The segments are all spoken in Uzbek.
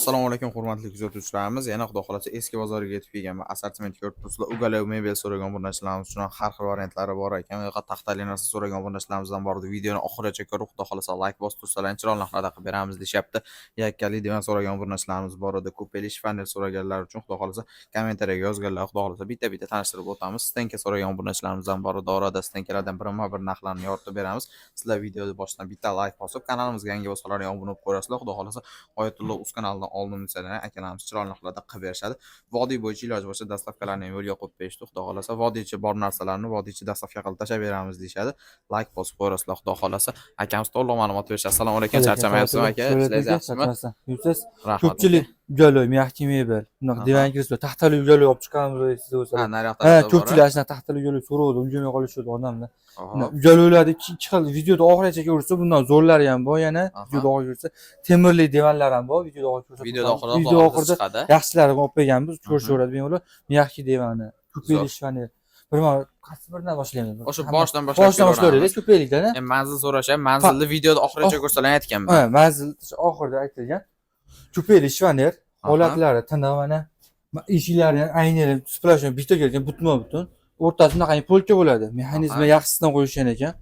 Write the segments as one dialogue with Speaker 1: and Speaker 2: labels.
Speaker 1: Assalomu alaykum hurmatli kuzatuvchilarimiz. Yana xudo xolasa eski bozorga yetib kelganman. Assortiment ko'rib turibsizlar. Ugalov mebel so'ragan obunachilarimiz uchun har xil variantlari bor ekan. Bu yoqqa taxtali narsa so'ragan obunachilarimizdan bor edi. Videoni oxirigacha ko'rib xudo xolasa like bosib tursalar, chiroyli narxlarda qilib beramiz deyapti. Yakkali degan so'ragan obunachilarimiz bor edi. Kupeli shifonder so'raganlar uchun xudo xolasa kommentariyaga yozganlar. Xudo xolasa bitta-bitta tanishtirib o'tamiz. Stenka so'ragan obunachilarimizdan bor edi. Orada stenkalardan birma-bir narxlarni yoritib beramiz. Sizlar videoni boshidan bitta like bosib, kanalimizga yangi bo'lsalar obuna bo'lib ko'rasizlar. Xudo xolasa Oyatullo uz kanalidan oldin misallar akalarimiz chiroyli narxlarda qilib berishadi. Vodiy bo'yicha iloji bo'lsa dastavkalarni yo'lga qo'yib berishdi. Xudo xolasa vodiychi bor narsalarni vodiychi dastavka qilib tashlab beramiz deyshadi. Like bosib qo'yasizlar xudo xolasa. Akamiz to'liq ma'lumot berishadi. Assalomu alaykum, charchamayapsizmi aka? Sizlar yaxshimi?
Speaker 2: Rahmat. Ko'pchilik uylov, mehki mebel, bunaqa divan kirsa, taxtali uylov olib chiqamiz deysiz o'zi.
Speaker 1: Ha, naryoqda.
Speaker 2: Ha, ko'pchilik ashuna taxtali uylov so'rovdi, ulgurmay qolishadi odamlar. Uylovlarni ikki xil videoda oxirigacha ko'rsa, bundan zo'rlari ham bor, yana videoda oxiriga ko'rsa, temirli divanlar ham bor, videoda oxiriga ko'rsa.
Speaker 1: Videoda oxirida chiqadi.
Speaker 2: Yaxshilarini olib kelganmiz, ko'rishaveradi bemalol. Mehki divani, ko'peli shifani. Qaysi biridan boshlaymiz?
Speaker 1: O'sha boshdan boshlaymiz.
Speaker 2: Ko'pelikdan.
Speaker 1: Manzil so'rasham, manzilni videoda oxirigacha ko'rsalar aytganman.
Speaker 2: Ha, manzil oxirida aytilgan. Ko'peli shifaner holatlari tiniq mana eshiklari ham aynali splashdan bitta kelgan butun o'rtasida bunaqa polka bo'ladi, mexanizmi yaxshisidan qo'yishgan ekan.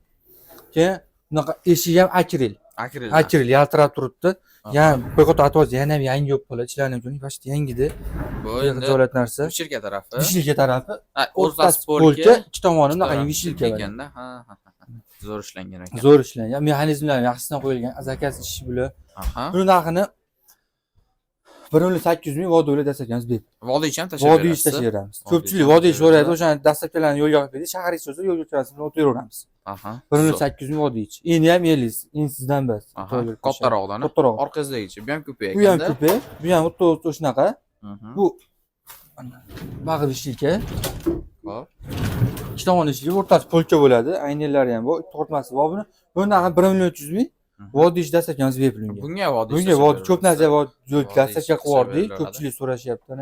Speaker 2: Keyin bunaqa eshigi ham akril yaltirab turibdi. Yani bir qator atoz yana ham yangi bo'lib qoladi, ichlarini uchun faqat yangida.
Speaker 1: Bu endi
Speaker 2: zolat narsa.
Speaker 1: Vishilka tarafi.
Speaker 2: Vishilka tarafi.
Speaker 1: O'rtasi
Speaker 2: polka, ikki tomoni bunaqa vishilka
Speaker 1: ekanda. Ha. Zo'r ishlangan ekan.
Speaker 2: Zo'r ishlangan. Mexanizmlar yaxshisidan qo'yilgan. Zakas ishi bilan. Buni narxini 1.800 ming vodiylar dastakamiz deb.
Speaker 1: Vodiychi ham
Speaker 2: tashlayveramiz. Ko'pchilik vodiy so'raydi, o'shani dastaklarni yo'lga qo'yib berdi. Shahar ichida yo'lga o'tkazib o'tiraveramiz. 1.800 ming vodiychi. Endi ham yeliz, insizdan bas.
Speaker 1: Kattaroqdan. Orqangizdagichi, bu ham kupe ekanda.
Speaker 2: Bu ham kupe, bu ham o'tda shunaqa. Bu bag'ir ishika. Hop. Ikki tomon eshigi, o'rtasi polka bo'ladi. Aynalari ham bor, tortmasi bor buni. Bundan 1.300 ming vodiy dastakamiz berilgan.
Speaker 1: Bunga vodiy
Speaker 2: ko'p narsa vodiy dastakka qo'yardik. Ko'pchilik so'rashyapti.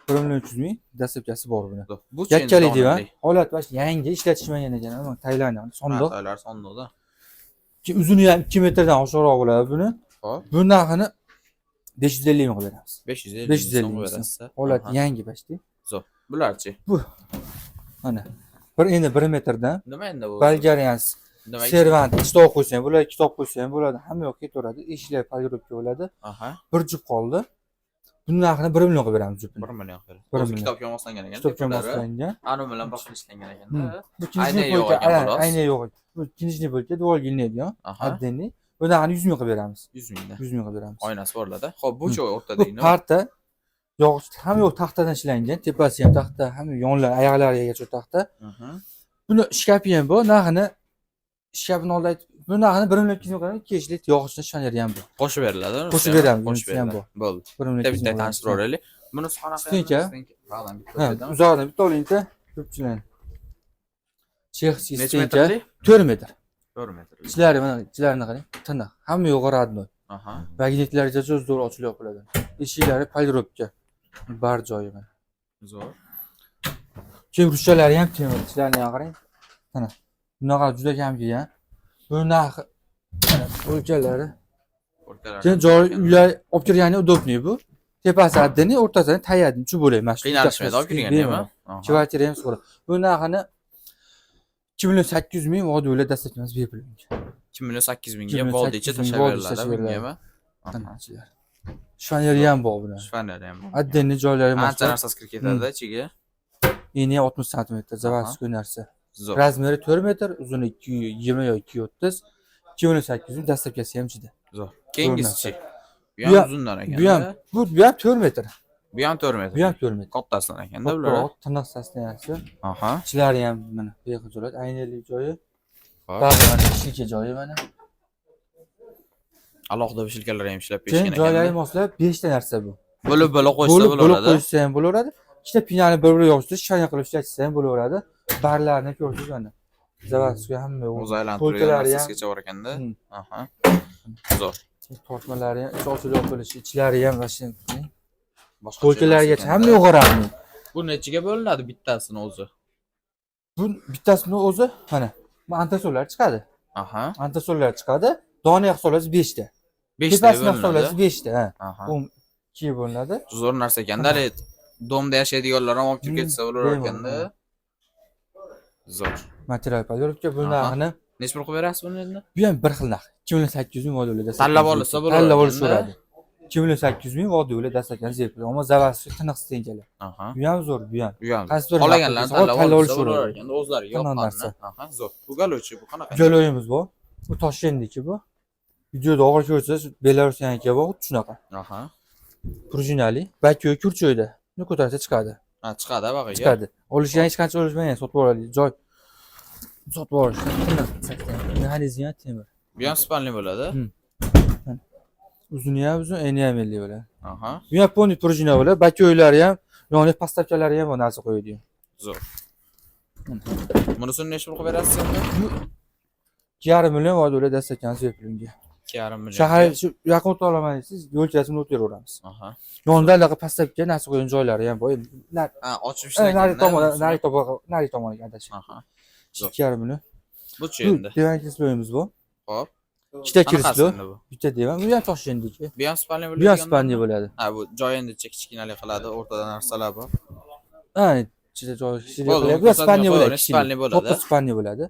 Speaker 2: 1.300 ming dastakasi bor buni.
Speaker 1: Bu
Speaker 2: yakkali divan, holat bash yangi ishlatishmagan ekan, ama Tayland sondiq.
Speaker 1: Taylar sondiqda.
Speaker 2: Uzuni ham 2 metrdan oshiqroq bo'ladi buni. Hop. Bu narxini 550 ming beramiz.
Speaker 1: 550 ming berasiz.
Speaker 2: Holat yangi bashdi.
Speaker 1: Zo'r. Bularchi?
Speaker 2: Bu mana endi 1 metrdan.
Speaker 1: Nima endi bu?
Speaker 2: Bulgarian servant kitob qo'ysa ham bo'ladi, kitob qo'ysa ham bo'ladi. Hamma yoqqa ketaveradi. Eshiklar polirovka bo'ladi. Bir jup qoldi. Buning narxini 1 millionga beramiz jupini.
Speaker 1: 1 million beramiz. Kitobga moslangan ekan.
Speaker 2: Kitobga moslangan.
Speaker 1: Anu bilan boshqa ishlangan ekan.
Speaker 2: Ayna yo'q ekan xolos. Ayna yo'q. Bu ikkinchi bo'lka dual gilinadigan. Addenni. Buni 100 mingga beramiz.
Speaker 1: 100 mingda.
Speaker 2: 100 mingga beramiz.
Speaker 1: Oynasi borlarda. Xo'p, bu joy o'rtadagina.
Speaker 2: Parta yog'och, hamma yoq taxtadan ishlangan. Tepasi ham taxta, hamma yonlari, oyoqlarigacha taxta. Buni shkapi ham bor. Narxini shkapini oldi aytib, bu narxini 1 million qilib, 2 kishlik yog'ochni shifonyeri ham bor.
Speaker 1: Qo'shib beriladi.
Speaker 2: Qo'shib beramiz.
Speaker 1: Qo'shib beriladi. Bo'ldi.
Speaker 2: 1 million.
Speaker 1: Bitta tanishtirib olaylik. Buni qanaqa?
Speaker 2: Stenka. Uzoqdan bitta oling-da, ko'pchilar. Chexchi stenka 4 metr.
Speaker 1: 4 metr.
Speaker 2: Ichlari mana, ichlarini qarang, tiniq. Hamma yo'q radnoy. Magnetlarigacha zo'r ochilib qoladi. Eshiklari polirovka. Bar joyi mana.
Speaker 1: Zo'r.
Speaker 2: Keyin rushalari ham temir, ichlarini ham qarang. Tiniq. Bunaqa juda kam kelgan. Bu narxi mana o'lchalari. Keyin joy uylar olib kirgani udobniy bu. Tepasi addini, o'rtasidan tayadni chu bo'lay. Mana shu
Speaker 1: qiynalishmaydi olib kirganda ham.
Speaker 2: Kvartira ham so'ra. Bu narxini 2.800 ming vodiylar dastakamiz berilgan.
Speaker 1: 2.800 mingga vodiycha tashlab beriladi bungami?
Speaker 2: Shifonyeri ham bor buni.
Speaker 1: Shifonyeri ham bor.
Speaker 2: Addenni joylari
Speaker 1: mana. Ancha narsasi kirib ketadi ichiga.
Speaker 2: Eni 60 sm, zavodskiy narsa. Razmeri 4 metr, uzuni 220 yo 230. 2.800 ming dastakasi ham ichida.
Speaker 1: Zo'r. Keyingisi. Bu ham uzundan ekan.
Speaker 2: Bu ham 4 metr.
Speaker 1: Bu ham 4 metr.
Speaker 2: Bu ham 4 metr.
Speaker 1: Kattasidan ekanda bular.
Speaker 2: Tiniq saslanasi.
Speaker 1: Aha.
Speaker 2: Ichlari ham mana bexijolat, aynali joyi. Ba'zi mana ishilka joyi mana.
Speaker 1: Alohida vishilkalar ham ishlab berishgan ekan.
Speaker 2: Keyin joylari moslab 5 ta narsa bu.
Speaker 1: Bo'lib qo'ysa bo'laveradi.
Speaker 2: Bo'lib qo'ysa ham bo'laveradi. Ikkita pinani bir-biriga yopishtirib, shifoniya qilib ishlatsa ham bo'laveradi. Barlarni ko'rsiz mana. Zavodskiy hamma yo'q.
Speaker 1: O'zi aylantirgan narsasigacha bor ekanda. Aha. Zo'r.
Speaker 2: Tortmalari ham ochilib bo'lishi, ichlari ham mashina. Boshqa polkalarigacha hamma yo'q o'radi.
Speaker 1: Bu nechiga bo'linadi bittasini o'zi?
Speaker 2: Bu bittasini o'zi mana bu antasollar chiqadi.
Speaker 1: Aha.
Speaker 2: Antasollar chiqadi. Dona hisoblansa 5 ta.
Speaker 1: 5 ta
Speaker 2: Tepasini hisoblasiz
Speaker 1: bo'linadi.
Speaker 2: 5 ta, ha.
Speaker 1: Aha.
Speaker 2: Bu 2 bo'linadi.
Speaker 1: Zo'r narsa ekanda. Hali domda yashaydiganlar ham olib kirib ketsa bo'lar ekanda. Zo'r.
Speaker 2: Material polyurobka bu
Speaker 1: Aha.
Speaker 2: narxini
Speaker 1: Necha pul qilib berasiz buni endi?
Speaker 2: bu ham bir xil narx. 2800 ming vodiyli.
Speaker 1: Tanlab olsa bo'lar
Speaker 2: Tanlab
Speaker 1: ekanda.
Speaker 2: olishaveradi. 2800 ming vodiyli dastakan zepli. Ammo zavasi tiniq stenkalar.
Speaker 1: Aha.
Speaker 2: Bu ham zo'r, bu ham.
Speaker 1: Bu ham.
Speaker 2: Qaysi bir
Speaker 1: Qolaganlarni
Speaker 2: narsa
Speaker 1: tanlab olsa
Speaker 2: olishaveradi.
Speaker 1: bo'lar ekanda o'zlariga
Speaker 2: Qanaqa
Speaker 1: yoqqanini.
Speaker 2: narsa?
Speaker 1: Aha, zo'r. Ugalovchi bu qanaqa?
Speaker 2: Jo'loyimiz bu. Bu Toshkentniki bu. Videoda og'ir ko'rsangiz Belarusyaniki bu, xuddi shunaqa.
Speaker 1: Aha.
Speaker 2: Prujinali. Bakyo kurchoyda. Buni ko'tarsa chiqadi.
Speaker 1: Ha, chiqadi bag'iga.
Speaker 2: Chiqadi. Olishgan hech qancha olishmagan, sotib oladi. Joy sotib olish. Mexanizmi ham temir.
Speaker 1: Bu ham spalni bo'ladi.
Speaker 2: Uzuni ham uzun, eni ham elli bo'ladi.
Speaker 1: Aha.
Speaker 2: Bu yaponiya prujina bo'ladi. Bakyoylari ham, yoniq pastavkalari ham bor narsa qo'yadi.
Speaker 1: Zo'r. Bunisini necha pul qilib berasiz endi?
Speaker 2: 2,5 million vodiyli dastakan zeplinga.
Speaker 1: 2,5 million.
Speaker 2: Shahar shu yaqin o'ta olmaysiz, yo'lchasini o'tiraveramiz.
Speaker 1: Aha.
Speaker 2: Yonida anaqa pastavka narsa qo'ygan joylari ham bor.
Speaker 1: Ha, ochib
Speaker 2: Nari
Speaker 1: ishlagan.
Speaker 2: tomoniga adashib.
Speaker 1: Aha.
Speaker 2: 2,5 million.
Speaker 1: Bu-chi
Speaker 2: Bu
Speaker 1: endi.
Speaker 2: devan kisloyimiz bu.
Speaker 1: Hop.
Speaker 2: Ikkita
Speaker 1: Qanaqasi
Speaker 2: kirslo,
Speaker 1: endi bu?
Speaker 2: bitta devan. Bu ham Toshkentniki.
Speaker 1: Bu ham spalni
Speaker 2: Bu
Speaker 1: bo'ladi.
Speaker 2: ham spandi bo'ladi.
Speaker 1: Ha, bu joy endi kichkinalik qiladi, o'rtada narsalar bor.
Speaker 2: Ha, ichida joy kichik
Speaker 1: Bo'ldi,
Speaker 2: qilib, bu spandi bo'ladi.
Speaker 1: bo'ladi, spandi bo'ladi.
Speaker 2: To'qqiz spandi bo'ladi.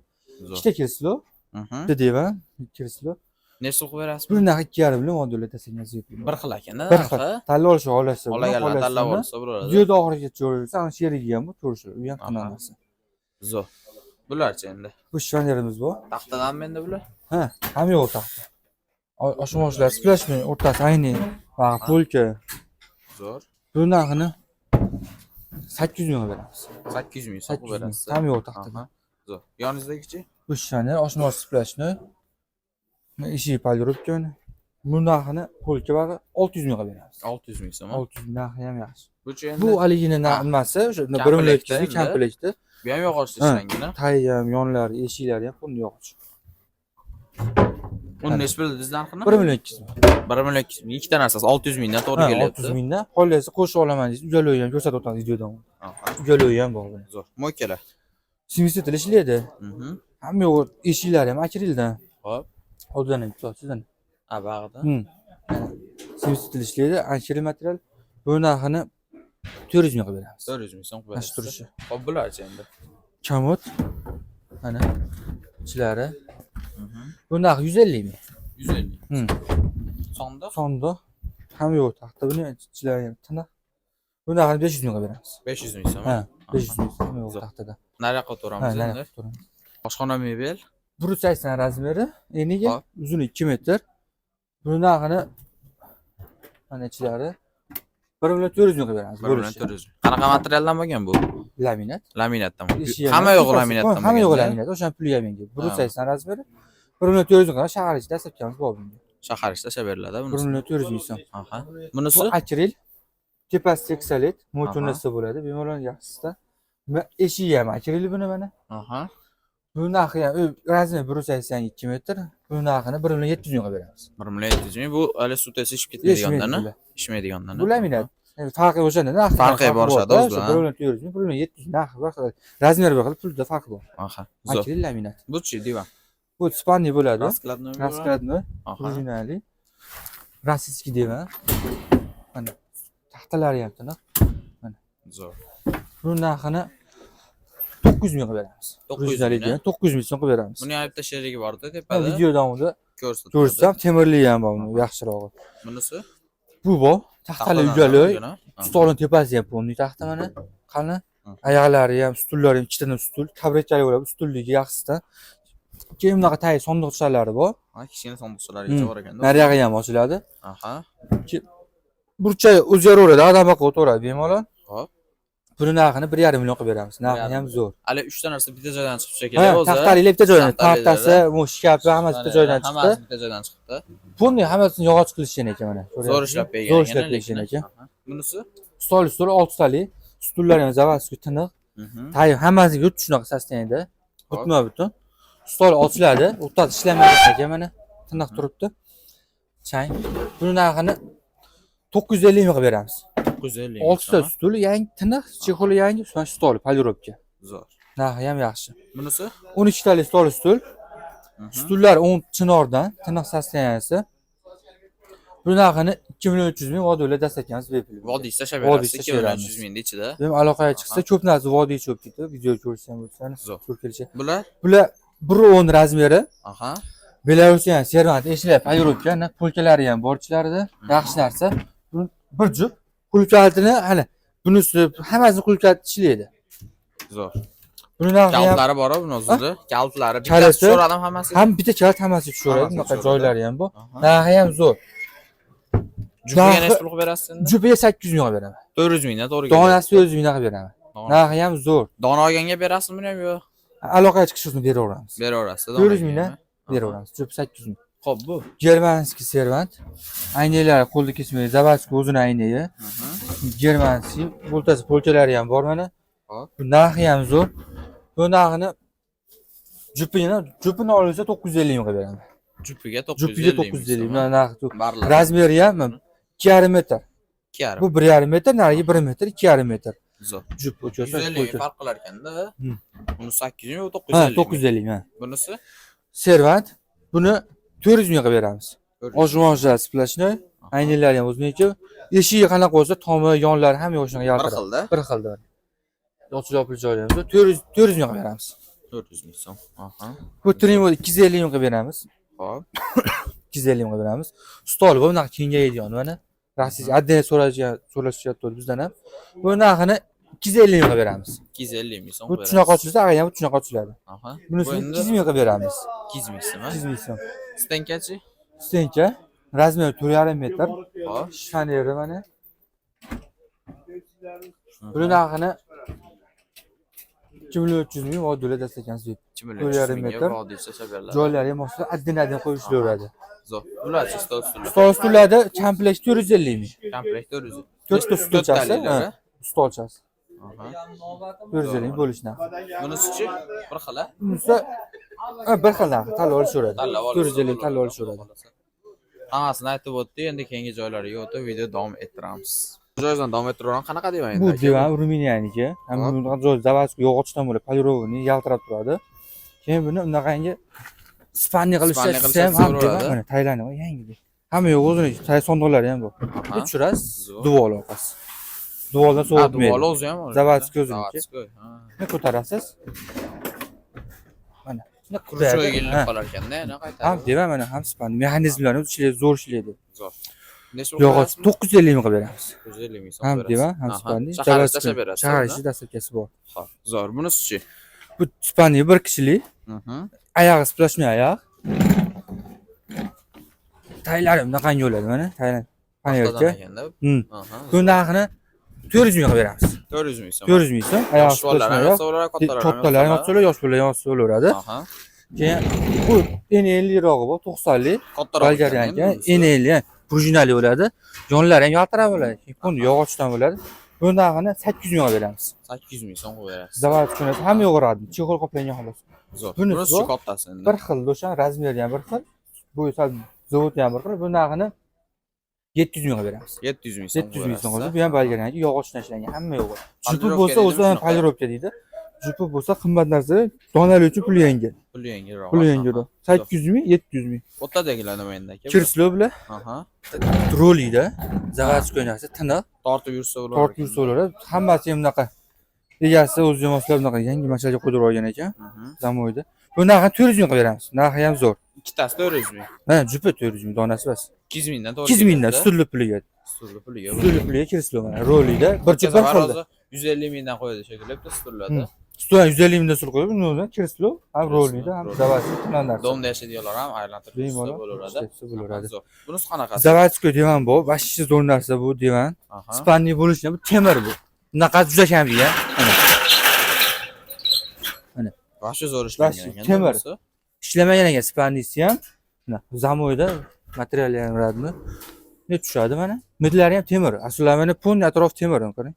Speaker 1: Zo'r.
Speaker 2: Ikkita kirslo,
Speaker 1: Mhm.
Speaker 2: bitta devan, kirslo.
Speaker 1: Necha pul qilib berasiz?
Speaker 2: Bu narxi 2,5 million vodiyli dastakan zepli.
Speaker 1: Bir xil ekanda.
Speaker 2: Bir xil. Tanlab olishga olasiz.
Speaker 1: Olaganlar tanlab olsa bo'ladi.
Speaker 2: Videoda oxirigacha ko'rasiz. Ana sherigi ham bu ko'rishadi. U ham qanaqa narsa.
Speaker 1: Zo'r. Bularchi endi.
Speaker 2: Bu shvanerimiz bu.
Speaker 1: Taxtadanmi endi bular?
Speaker 2: Ha, hamma yo'q taxta. Oshmoshlar splashmi o'rtasi ayni va polka.
Speaker 1: Zo'r.
Speaker 2: Bu narxini 800 mingga beramiz.
Speaker 1: 800 ming so'm qilib
Speaker 2: 800 ming.
Speaker 1: berasiz.
Speaker 2: Hamma yo'q taxta.
Speaker 1: Aha. Zo'r. Yoningizdagichi?
Speaker 2: Bu shvaner oshmosh splashni. Ishi polyurobka. Bu narxini polka va 600 mingga beramiz.
Speaker 1: 600 ming so'm.
Speaker 2: 600 ming narxi ham yaxshi.
Speaker 1: Bu-chi endi.
Speaker 2: Bu haligini nimasi? O'sha 1 million komplektda.
Speaker 1: Bu ham yog'ochda ishlangan.
Speaker 2: Tay ham, yonlari, eshiklari ham pulni yog'och.
Speaker 1: Uni necha bildingiz narxini?
Speaker 2: 1 million 200 ming.
Speaker 1: 1 million 200 ming. Ikkita narsasi 600 mingdan to'g'ri kelyapti.
Speaker 2: 600 mingdan. Qolgasi qo'shib olaman deysiz. Ujaloyi ham ko'rsatib o'tamiz videodan.
Speaker 1: Aha.
Speaker 2: Ujaloyi ham bor buni.
Speaker 1: Zo'r. Mo'kala.
Speaker 2: Simisitel ishlaydi.
Speaker 1: Mhm.
Speaker 2: Hamma yo'q eshiklari ham akrildan.
Speaker 1: Hop.
Speaker 2: Oldidan ham sizdan.
Speaker 1: Ha, bag'ida.
Speaker 2: Simisitel ishlaydi. Anshiri material. Bu narxini 400 mingga beramiz.
Speaker 1: 400 ming so'm qilib
Speaker 2: Mana shu
Speaker 1: berasiz.
Speaker 2: turishi.
Speaker 1: Hop, bularchi endi.
Speaker 2: Kamot. Mana ichlari.
Speaker 1: Mhm.
Speaker 2: Bu narx 150 ming.
Speaker 1: 150.
Speaker 2: Hmm.
Speaker 1: Sonda
Speaker 2: Sonda hamma yo'q taxta. Buni ichlari ham tiniq. Bu narxini 500 mingga beramiz.
Speaker 1: 500 ming so'm.
Speaker 2: Ha, 500 ming hamma yo'q
Speaker 1: Zo'r.
Speaker 2: taxtada.
Speaker 1: Nariyoqqa
Speaker 2: Ha,
Speaker 1: o'tiramiz endi.
Speaker 2: narx turamiz.
Speaker 1: Oshxona mebel.
Speaker 2: 180 razmeri, eniga
Speaker 1: Hop.
Speaker 2: uzuni 2 metr. Buni narxini mana ichlari 1 million 400 mingga beramiz.
Speaker 1: 1 million 400 ming. Qanaqa materialdan bo'lgan bu?
Speaker 2: Laminat.
Speaker 1: Laminatdan.
Speaker 2: Ishi ham
Speaker 1: Hamma yo'q
Speaker 2: tepasi-
Speaker 1: laminatdan.
Speaker 2: Hamma yo'q
Speaker 1: bo'lganda.
Speaker 2: laminat. O'sha pulga menga 180 razmeri 1 million 400 mingga shahar ichida dastlabkamiz bor bunga.
Speaker 1: Shahar ichida ishlab beriladi
Speaker 2: 1
Speaker 1: bunisi.
Speaker 2: million 400 ming so'm.
Speaker 1: Aha.
Speaker 2: Bu
Speaker 1: Bunisi
Speaker 2: akril. Tepasi teksalit, mo'chonasi bo'ladi. Bemalol yaxshisidan. Eshigi ham akril buni mana.
Speaker 1: aha.
Speaker 2: Bu narxi ham razmeri 182 metr. Bu narxini 1 million 700 mingga beramiz.
Speaker 1: 1 million 700 ming. Bu hali suv tesi ishib ketmaydigandan, ishmaydigandan.
Speaker 2: Bu laminat. Farqi o'shanda narxi
Speaker 1: Farqi borishadi o'zi bilan.
Speaker 2: 1 million 400 ming, 1 million 700 narxi bir xil. Razmeri bir xil, pulda farqi bor.
Speaker 1: Aha. Zo'r.
Speaker 2: Akril laminat.
Speaker 1: Bu-chi divan.
Speaker 2: Bu spandi bo'ladi.
Speaker 1: Raskladnoy.
Speaker 2: Raskladnoy,
Speaker 1: Aha.
Speaker 2: originali. Rossiyskiy devan. Mana taxtalari ham tiniq.
Speaker 1: Zo'r.
Speaker 2: Bu narxini 900 mingga beramiz.
Speaker 1: 900
Speaker 2: Originali
Speaker 1: ming,
Speaker 2: devan 900 ming so'mga beramiz.
Speaker 1: Buni ham bitta sherigi bor-da
Speaker 2: Ha,
Speaker 1: tepada.
Speaker 2: video davomida
Speaker 1: Ko'rsatib.
Speaker 2: ko'rsam temirli ham bor buni, yaxshirog'i.
Speaker 1: Bunisi
Speaker 2: Bu bor. Taxtali
Speaker 1: taxtadan
Speaker 2: uyali.
Speaker 1: bo'lgan, ha?
Speaker 2: Stolning tepasi ham pomni taxta mana. Qani? Oyoqlari ham, stullari ham ikkitadan stul, tabletchalik bo'ladi, stulligi yaxshisidan. Keyin bunaqa tay sondiqchalari bor.
Speaker 1: Ha, kichkina sandiqchalargacha bor ekanda.
Speaker 2: Nariyog'i ham ochiladi.
Speaker 1: Aha.
Speaker 2: Burcha o'zgaraveradi, adabaqa o'taveradi bemalol.
Speaker 1: Hop.
Speaker 2: Buni narxini 1,5 million qilib beramiz. Narxi ham zo'r.
Speaker 1: Hali 3 ta narsa bitta joydan chiqib
Speaker 2: Ha,
Speaker 1: shekilli o'zi.
Speaker 2: taxtali bitta joydan,
Speaker 1: Taxtali
Speaker 2: taxtasi, bu shkafi hammasi bitta joydan chiqdi.
Speaker 1: Hammasi bitta joydan chiqdi.
Speaker 2: Buni hammasini yog'och qilishgan ekan mana.
Speaker 1: Zo'r ishlab bergan.
Speaker 2: Zo'r ishlab bergan ekan.
Speaker 1: Bunisi?
Speaker 2: Stul 6 tali. Stullar ham zavodskiy tiniq.
Speaker 1: Mhm.
Speaker 2: Tay hammasi yurt shunaqa sosteniyda. Butma butun. Stol ochiladi, o'rtada ishlamaydi ekan mana. Tiniq turibdi. Chang. Buni narxini 950 mingga beramiz.
Speaker 1: 950.
Speaker 2: 6 ta stul yangi, tiniq, chexoli yangi, mana stol polyurobka.
Speaker 1: Zo'r.
Speaker 2: Narxi ham yaxshi.
Speaker 1: Bunisi?
Speaker 2: 12 tali stul.
Speaker 1: Mhm.
Speaker 2: Stullar 10 chinordan, tiniq sosteniyasi. Bu narxini 2.300 ming vodiylar dastakamiz bepul.
Speaker 1: Vodiyda tashlab
Speaker 2: Vodiyda
Speaker 1: berasiz.
Speaker 2: tashlab beramiz.
Speaker 1: 200 mingning ichida.
Speaker 2: Benim aloqaga chiqsa ko'p narsa vodiy cho'p ketdi. Video ko'rishsam bo'lsa,
Speaker 1: Zo'r.
Speaker 2: ko'rkilishi.
Speaker 1: Bular?
Speaker 2: Bular 1.10 razmeri.
Speaker 1: Aha.
Speaker 2: Belarusian servant eshilib payirovka, polkalari ham borchilarida. Yaxshi narsa. Bir jup qulflatini, hali bunisi hammasini qulflat ishlaydi.
Speaker 1: Zo'r.
Speaker 2: Buni narxi ham
Speaker 1: Kaltlari bor buni o'zida. Kaltlari bittasi
Speaker 2: Kaliti.
Speaker 1: tushaveradi hammasi.
Speaker 2: ham bitta kalt hammasi tushadi.
Speaker 1: Hammasi
Speaker 2: Bunaqa
Speaker 1: tushadi.
Speaker 2: joylari ham bor.
Speaker 1: Aha.
Speaker 2: Narxi ham zo'r.
Speaker 1: Jupiga
Speaker 2: narxi-
Speaker 1: necha pul qilib berasiz endi?
Speaker 2: Jupiga 800 ming beraman.
Speaker 1: 400 mingdan to'g'ri.
Speaker 2: Donasi 400 ming qilib beraman. Narxi ham zo'r.
Speaker 1: Dona olganga berasizmi ham yo'q?
Speaker 2: Aloqaga chiqishni beraveramiz.
Speaker 1: Beraverasiz.
Speaker 2: 400 mingdan beraveramiz. Jup 800 ming.
Speaker 1: Xo'p, bu.
Speaker 2: Germanskiy servant. Aynalar qo'lda kesmaydi. Zavadskiy o'zini aynayi.
Speaker 1: Aha.
Speaker 2: Germanskiy bo'ltasi polchalari ham bor mana.
Speaker 1: Hop.
Speaker 2: Bu narxi ham zo'r. Bu narxini jupini olsa 950 ming qilib beraman.
Speaker 1: Jupiga 950.
Speaker 2: Jupiga 950 ming narxi.
Speaker 1: Barlar.
Speaker 2: Razmeri ham 2,5 metr.
Speaker 1: 2,5.
Speaker 2: Bu 1,5 metr, narigi 1 metr, 2,5 metr.
Speaker 1: Zo'r.
Speaker 2: Jup o'chasa
Speaker 1: 150 ming farq qilar ekanda. Buni 800 ming, bu
Speaker 2: Ha,
Speaker 1: 950 ming.
Speaker 2: 950 ming.
Speaker 1: Bunisi
Speaker 2: Servant buni 400 ming qilib beramiz.
Speaker 1: 400.
Speaker 2: Ojmonlar splashnoy, aynalari ham o'zbekcha. Eshigi qanaqa bo'lsa, tomi, yonlari ham yo'shnaga
Speaker 1: bir
Speaker 2: yaltiradi.
Speaker 1: xilda.
Speaker 2: Bir xilda. Ochilib joylarimiz 400 ming qilib beramiz.
Speaker 1: 400 ming so'm. Aha.
Speaker 2: Bu trim 250 ming qilib beramiz.
Speaker 1: Hop.
Speaker 2: 250 ming qilib beramiz. Stol bu bunaqa kengayadigan mana. Raksiz adden so'rashyapti bizdan ham. Bu narxini 250 ming qilib beramiz.
Speaker 1: 250 ming so'm.
Speaker 2: Bu shunaqa ochilsa, ag'ayam bu shunaqa ochiladi.
Speaker 1: Aha.
Speaker 2: Bunisini 200 ming qilib beramiz.
Speaker 1: 200 ming so'm.
Speaker 2: 200 ming so'm.
Speaker 1: Stenkachi?
Speaker 2: Stenka razmeri 4,5 metr.
Speaker 1: Hop.
Speaker 2: Shaneri mana. Buni narxini 2.300 ming vodiylar dastakamiz deb. 4,5 metr.
Speaker 1: Vodiy tashlab
Speaker 2: Joylari ham ostida adden qo'yishilaveradi.
Speaker 1: Zo'r. Bularchi stol ustuli.
Speaker 2: Stol stullarda komplekt 450 ming.
Speaker 1: Komplekt 400.
Speaker 2: 4 ta stolchasi,
Speaker 1: talilar,
Speaker 2: ha, stolchasi.
Speaker 1: Aha.
Speaker 2: 450 ming bo'lish narxi.
Speaker 1: Bunisichi bir xil.
Speaker 2: Bunisi bir xil narxi, tanlab olishaveradi.
Speaker 1: Tanlab
Speaker 2: 450 tanlab olishaveradi.
Speaker 1: Hammasini aytib o'tdi, endi keyingi joylariga o'tib video davom ettiramiz. Joydan davom ettiraveramiz. Qanaqa deyman endi?
Speaker 2: Bu divan Ruminiyaniki. Ham bunaqa joy zavadskiy yog'ochdan bo'lib, polirovniy yaltirab turadi. Keyin buni unaqangi spanni qilishsa ham divan mana Tailand yangi. Hamma yo'q o'zini sondiqlari ham bor. Tushirasiz, duval orqasi. Duvaldan sovutmaydi.
Speaker 1: Duval o'zi ham.
Speaker 2: Zavadskiy o'ziniki.
Speaker 1: Ha.
Speaker 2: Ne ko'tarasiz? Mana. Ne
Speaker 1: Kurchoyga ilinib qolar ekanda, yana
Speaker 2: Ham
Speaker 1: qaytarib.
Speaker 2: divan mana ham spanni mexanizmlari ishlaydi, zo'r ishlaydi.
Speaker 1: Zo'r. Necha
Speaker 2: Yog'och 950 ming qilib beramiz.
Speaker 1: 950 ming so'm.
Speaker 2: Ham
Speaker 1: berasiz.
Speaker 2: divan, ham
Speaker 1: Aha.
Speaker 2: spanni.
Speaker 1: Shahar tashlab berasiz.
Speaker 2: Shahar ichi dastakasi bor.
Speaker 1: Xo'p, zo'r. Bunisichi?
Speaker 2: Bu spanni bir kishilik. Oyog'i splashnoy oyoq. Taylari bunaqangi bo'ladi mana. Taylan. Panelka.
Speaker 1: Aha.
Speaker 2: Bu narxini 400 ming qilib beramiz.
Speaker 1: 400 ming so'm.
Speaker 2: 400 ming so'm. Oyog'i
Speaker 1: Yosh bolalar
Speaker 2: splashnoy
Speaker 1: ham
Speaker 2: oyoq.
Speaker 1: so'ralar, kattalar ham
Speaker 2: Kattalar ham so'ralar, yosh bolalar ham so'raveradi.
Speaker 1: Aha.
Speaker 2: Keyin bu eni 50 rog'i bor, 90lik.
Speaker 1: Kattaroq.
Speaker 2: Bolgariyanka eni 50 prujinali bo'ladi. Yonlari ham yaltirab bo'ladi. Keyin yog'ochdan bo'ladi. Bu narxini 800 ming beramiz.
Speaker 1: 800 ming so'm qo'yib berasiz.
Speaker 2: Zavadskiy hamma yo'g'iradi. Chexol qoplangan xolos.
Speaker 1: Zo'r.
Speaker 2: Bunisi
Speaker 1: Bunisi kattasi endi.
Speaker 2: Bir xil do'shan, razmeri ham bir xil. Bu sal zavodi ham bir xil. Bu narxini 700 ming beramiz.
Speaker 1: 700 ming so'm.
Speaker 2: 700 ming so'm qilib, bu ham bolgariyanki yog'ochdan ishlangan hamma yo'g'i. Jupi
Speaker 1: Polirovka
Speaker 2: bo'lsa
Speaker 1: deydimi
Speaker 2: o'zi ham
Speaker 1: shunaqa?
Speaker 2: polirovka deydi. Jupi bo'lsa qimmat narsa, donali uchun puli yengil.
Speaker 1: Puli yengilroq.
Speaker 2: Puli yengilroq. 800 ming, 700 ming.
Speaker 1: O'rtadagilar nima endi aka?
Speaker 2: Kirslo bilan
Speaker 1: Aha.
Speaker 2: rolida zavadskiy narsa tiniq,
Speaker 1: Tortib yursa bo'ladi.
Speaker 2: tortib yursa bo'ladi. Hammasi ham bunaqa egasi o'zi moslab bunaqa yangi masalaga qo'ydirib olgan ekan zamoyda. Bu narxini 400 ming qilib beramiz. Narxi ham zo'r.
Speaker 1: Ikkitasi 400 ming.
Speaker 2: Ha, jupi 400 ming donasi bas.
Speaker 1: 200 mingdan to'g'ri.
Speaker 2: 200 mingdan stulli puliga.
Speaker 1: Stulli puliga.
Speaker 2: Stulli puliga kirslo mana rolida bir jup bir xilda.
Speaker 1: 150 mingdan qo'yadi shekilli, bitta stullarda.
Speaker 2: Stul 150 mingdan sul qo'yib, undan kirslo, ham rolida, ham zavadskiy tunan narsa.
Speaker 1: Domda yashaydiganlar ham aylantirib
Speaker 2: Bemalol
Speaker 1: bo'laveradi.
Speaker 2: bo'laveradi.
Speaker 1: Zo'r. Bunisi qanaqasi?
Speaker 2: Zavadskiy divan bu, vashchi zo'r narsa bu divan.
Speaker 1: Aha.
Speaker 2: Spanni bo'lishini bu temir bu. Bunaqa juda kam degan. Mana.
Speaker 1: Vashchi zo'r ishlangan ekan.
Speaker 2: Temir. Ishlamagan ekan spannisi ham. Mana zamoyda materiali ham radmi. Ne tushadi mana? Midlari ham temir. Aslida mana pun atrof temir, qarang.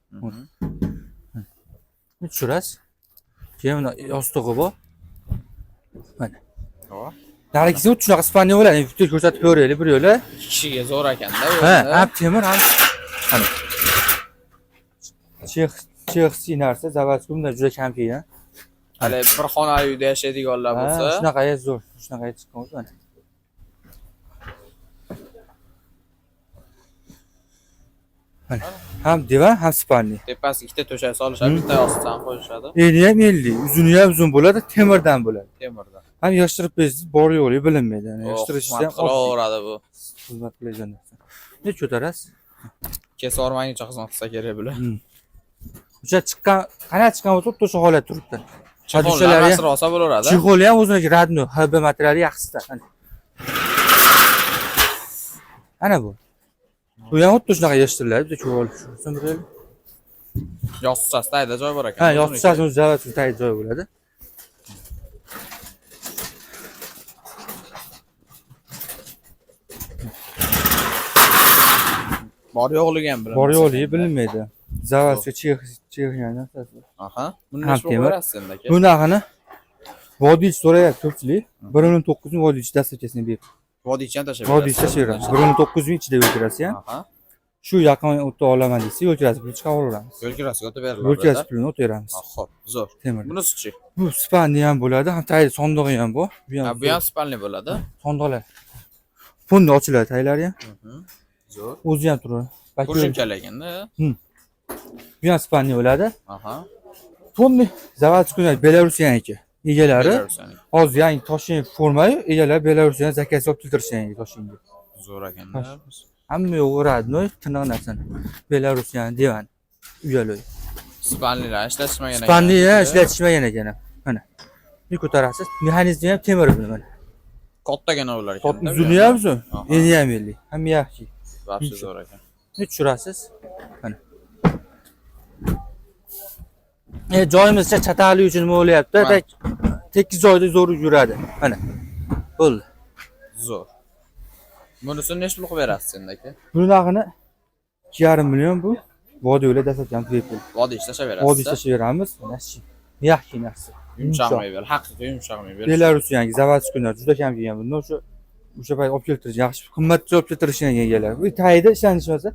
Speaker 2: Ne tushirasiz? Keyin mana yostig'i bor. Mana.
Speaker 1: Hop.
Speaker 2: Narigisi shunaqa spanni bo'ladi. Bitta ko'rsatib ko'raylik bir yo'la.
Speaker 1: Kishiga zo'r ekanda.
Speaker 2: Ha, ham temir ham. Mana. Chex narsa zavadskiy bundan juda kam kelgan.
Speaker 1: Hali bir xonali uyda yashaydiganlar bo'lsa,
Speaker 2: Shunaqa zo'r. Shunaqa chiqqan mana. Mana. Ham divan, ham spalni.
Speaker 1: Tepasi ikkita to'shak solishadi, bitta yostiqdan qo'yishadi.
Speaker 2: Eni ham 50, uzuni ham uzun bo'ladi, temirdan bo'ladi.
Speaker 1: Temirdan.
Speaker 2: Ham yig'ishtirib bersangiz bor yo'qli bilinmaydi. Yani yig'ishtirishni ham
Speaker 1: qilaveradi bu.
Speaker 2: xizmat qilagan narsa. Necha ko'tarasiz?
Speaker 1: Kesib olmaguncha xizmat qilsa kerak bular.
Speaker 2: O'sha chiqqan, qana chiqqan bo'lsa to'sha holat turibdi.
Speaker 1: Chexollar asir olsa bo'laveradi.
Speaker 2: Chexoli ham o'ziniki radno, HB materiali yaxshisi. Ana bu. Bu ham xuddi shunaqa yig'ishtiriladi, bitta ko'rib olish uchun bilaylik.
Speaker 1: Yostiqchasi tagida joy bor ekan.
Speaker 2: Ha, yostiqchasi o'zi zavodsiz tagida joy bo'ladi.
Speaker 1: Bor yo'qligi ham bilinmaydi.
Speaker 2: Bor yo'qligi bilinmaydi. Zavodsiz chexiyani narsasi.
Speaker 1: Aha. Buni nechta qo'yasiz endi aka?
Speaker 2: Bunaqani vodiychi so'rayapti ko'pchilik. 1.9 ming vodiychi dastavkasini berib.
Speaker 1: Vodiychi ham tashlab
Speaker 2: Vodiychi tashlaveramiz. 1.9 ming ichida yo'l kirasi ham.
Speaker 1: Aha.
Speaker 2: Shu yaqin o'tib olaman desa, yo'l kirasi pulini chiqaraveramiz.
Speaker 1: Yo'l kirasiga o'tib beriladi.
Speaker 2: Yo'l kirasi pulini o'taveramiz.
Speaker 1: Xo'p, zo'r.
Speaker 2: Temir.
Speaker 1: Bunisi-chi?
Speaker 2: Bu spanli ham bo'ladi, ham tagida sondig'i ham bor.
Speaker 1: Bu ham spalni bo'ladi.
Speaker 2: Sondiqlar. Fonda ochiladi taglari ham.
Speaker 1: Zo'r.
Speaker 2: O'zi ham turadi.
Speaker 1: Qo'shimchali ekanda.
Speaker 2: Bu ham spanli bo'ladi.
Speaker 1: Aha.
Speaker 2: Fonda zavodskiy Belarusyaniki. Egalari hozir yangi Toshkent formayu egalari Belarusdan zakaz olib keltirishgan yangi Toshkentga.
Speaker 1: Zo'r ekanda.
Speaker 2: Hamma yo'q radnoy, tiniq narsani. Belarusyan divan. Uyaloy.
Speaker 1: Spalnilar ishlatishmagan ekan.
Speaker 2: Spalni ishlatishmagan ekan. Mana. Bu ko'tarasiz. Mexanizmi ham temir mana.
Speaker 1: Kattagina ular ekan.
Speaker 2: Uzuni ham uzun. Eni ham 50. Hamma yaxshi.
Speaker 1: Vobshe zo'r ekan.
Speaker 2: Ne tushirasiz? Mana. Joyimizcha chatali uchun nima bo'lyapti? Tekis joyda zo'r yuradi. Mana. Bo'ldi.
Speaker 1: Zo'r. Bunisini nech pul qilib berasiz endi aka?
Speaker 2: Bunaqini 2,5 million bu. Vodiylar dastlabki bepul.
Speaker 1: Vodiychi tashlab berasiz.
Speaker 2: Vodiychi tashlaveramiz. Yaxshi narsa.
Speaker 1: Yumshoq mebel, haqiqiy yumshoq mebel.
Speaker 2: Belarus yangi zavodskilar juda kam kelgan bunda o'sha payt olib keltirish yaxshi, qimmatga olib keltirishgan egalar. Bu tayida ishlanishmasa,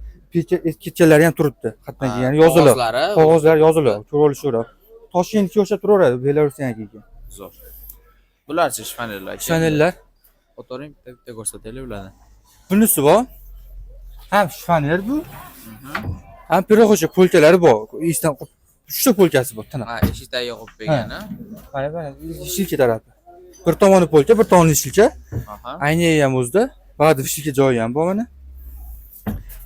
Speaker 2: kechalari ham turibdi. Qatdan kelgani yoziladi. Qog'ozlar yoziladi. Ko'rib olishaveradi. Toshkentga o'xshab turaveradi Belarus yangiga.
Speaker 1: Zo'r. Bularchi shpanellar.
Speaker 2: Shpanellar.
Speaker 1: O'tiring, bitta ko'rsataylik ularni.
Speaker 2: Bunisi bor. Ham shpanel bu. Ham piroqcha polkalari bor. Esdan uchta polkasi bor, tiniq.
Speaker 1: Ha, eshik tagiga qo'yib bergani.
Speaker 2: Mana shilka tarafi. Bir tomoni polka, bir tomoni shilka.
Speaker 1: Aha.
Speaker 2: Ayni ham o'zida. Ba'zi shilka joyi ham bor mana.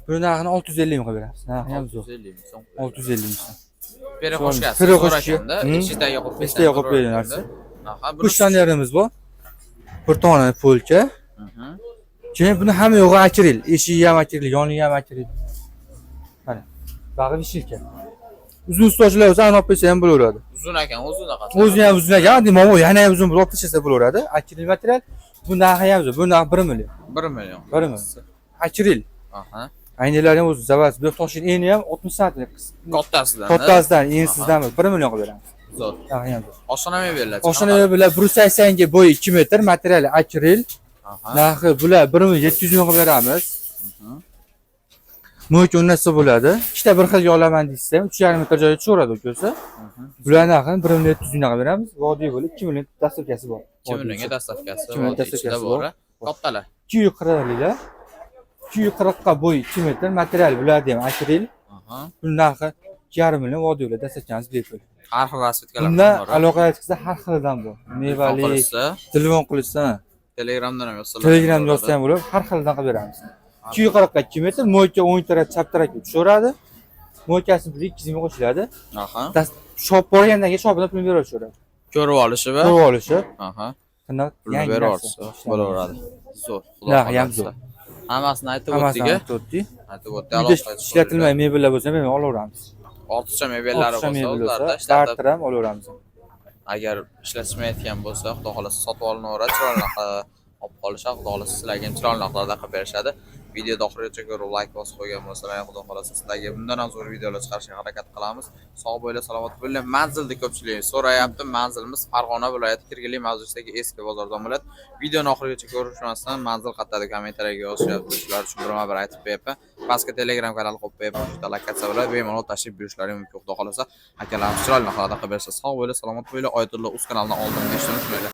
Speaker 2: Buni narxini 650 ming qilib beramiz. Narxi ham zo'r.
Speaker 1: 650 ming so'm.
Speaker 2: 650 ming so'm.
Speaker 1: Piroqchasi.
Speaker 2: Piroqchi.
Speaker 1: Eshik tagiga qo'yib bersangiz.
Speaker 2: Eshikga qo'yib beramiz.
Speaker 1: Aha,
Speaker 2: Bu shtanlarimiz bor. Bir tomoni polka. Keyin buni hamma yo'g'i akril. Eshigi ham akril, yoniga ham akril. Mana. Bag'i shilka. Uzun stolchilar bo'lsa olib bersa ham bo'laveradi.
Speaker 1: Uzun ekan, o'zi unaqa.
Speaker 2: O'zi ham uzun ekan, demoqchi yana ham uzun bo'lib olib tashlasa bo'laveradi. Akril material. Bu narxi ham zo'r. Bu narx 1 million.
Speaker 1: 1 million.
Speaker 2: 1 million. Akril.
Speaker 1: Aha.
Speaker 2: Aynalar ham o'zi zavaz. Bu Toshkent eni ham 60 sm.
Speaker 1: Kattasidan.
Speaker 2: Kattasidan, ensizdan 1 million qilib beramiz.
Speaker 1: Zo'r.
Speaker 2: Narxi ham zo'r.
Speaker 1: Oshxona mebellar.
Speaker 2: Oshxona mebellar 180 ga bo'yi 2 metr, materiali akril.
Speaker 1: Aha.
Speaker 2: Narxi bular 1,700 ming qilib beramiz. Mo'k o'rnatsa bo'ladi. Ikkita bir xilga olaman deysiz ham 3,5 metr joyga tushaveradi o'ko'sa. Bular narxini 1,700 ming qilib beramiz. Vodiy bo'lib 2 million dastavkasi bor.
Speaker 1: 2 millionga dastavkasi.
Speaker 2: 2 million dastavkasi bor.
Speaker 1: Kattalar.
Speaker 2: 240lar. 240 ga bo'yi 2 metr, material bularni ham akril.
Speaker 1: Aha.
Speaker 2: Buning narxi 2,5 million vodiylar dastavkamiz bepul.
Speaker 1: Har xil rasvetkalar
Speaker 2: Bunda
Speaker 1: bor.
Speaker 2: aloqa qilsa har xilidan bor. Mevali, telefon qilsa,
Speaker 1: Telegramdan ham yozsalar.
Speaker 2: Telegramda yozsa ham bo'ladi, har xilidan qilib beramiz. 240 ga 2 metr, mo'yka o'ng taraf, chap tarafga tushaveradi. Mo'ykasi 200 ming qo'shiladi.
Speaker 1: Aha.
Speaker 2: Shop borgandan keyin shopdan pul beraveradi.
Speaker 1: Ko'rib olishi va
Speaker 2: Ko'rib olishi.
Speaker 1: Aha.
Speaker 2: Tiniq
Speaker 1: Yangi beraversa bo'laveradi. Zo'r.
Speaker 2: Narxi ham zo'r.
Speaker 1: Hammasini aytib
Speaker 2: Hammasini
Speaker 1: o'tdik.
Speaker 2: aytib o'tdik.
Speaker 1: Aytib o'tdik.
Speaker 2: Uyda ishlatilmay mebellar bo'lsa ham olaveramiz.
Speaker 1: Ortiqcha mebellari bo'lsa ularda
Speaker 2: ishlatib barter ham olaveramiz.
Speaker 1: Agar ishlatishmayotgan bo'lsa, xudo xolasa sotib olinaveradi. Chiroyli olib qolishadi. Xudo xolasa sizlarga ham chiroyli narxlarda qilib berishadi. Videoni oxirigacha ko'rib, like bosib qo'ygan bo'lsalar, xudo xolasa sizlarga bundan ham zo'r videolar chiqarishga harakat qilamiz. Sog' bo'linglar, salomat bo'linglar. Manzilni ko'pchilik so'rayapti. Manzilimiz Farg'ona viloyati Kirgili mavzusidagi eski bozordan bo'ladi. Videoni oxirigacha ko'rishmasdan manzil qayerda kommentariyga yozishyapti. Shular uchun bir aytib qo'yapman. Pastga Telegram kanali qo'yib qo'yapman. Shunda lokatsiya bilan bemalol tashrif buyurishlari mumkin. Xudo xolasa akalarimiz chiroyli narxlarda qilib bersa, sog' bo'linglar, salomat bo'linglar. Oyatullo uz kanalidan oldin eshitishni unutmanglar.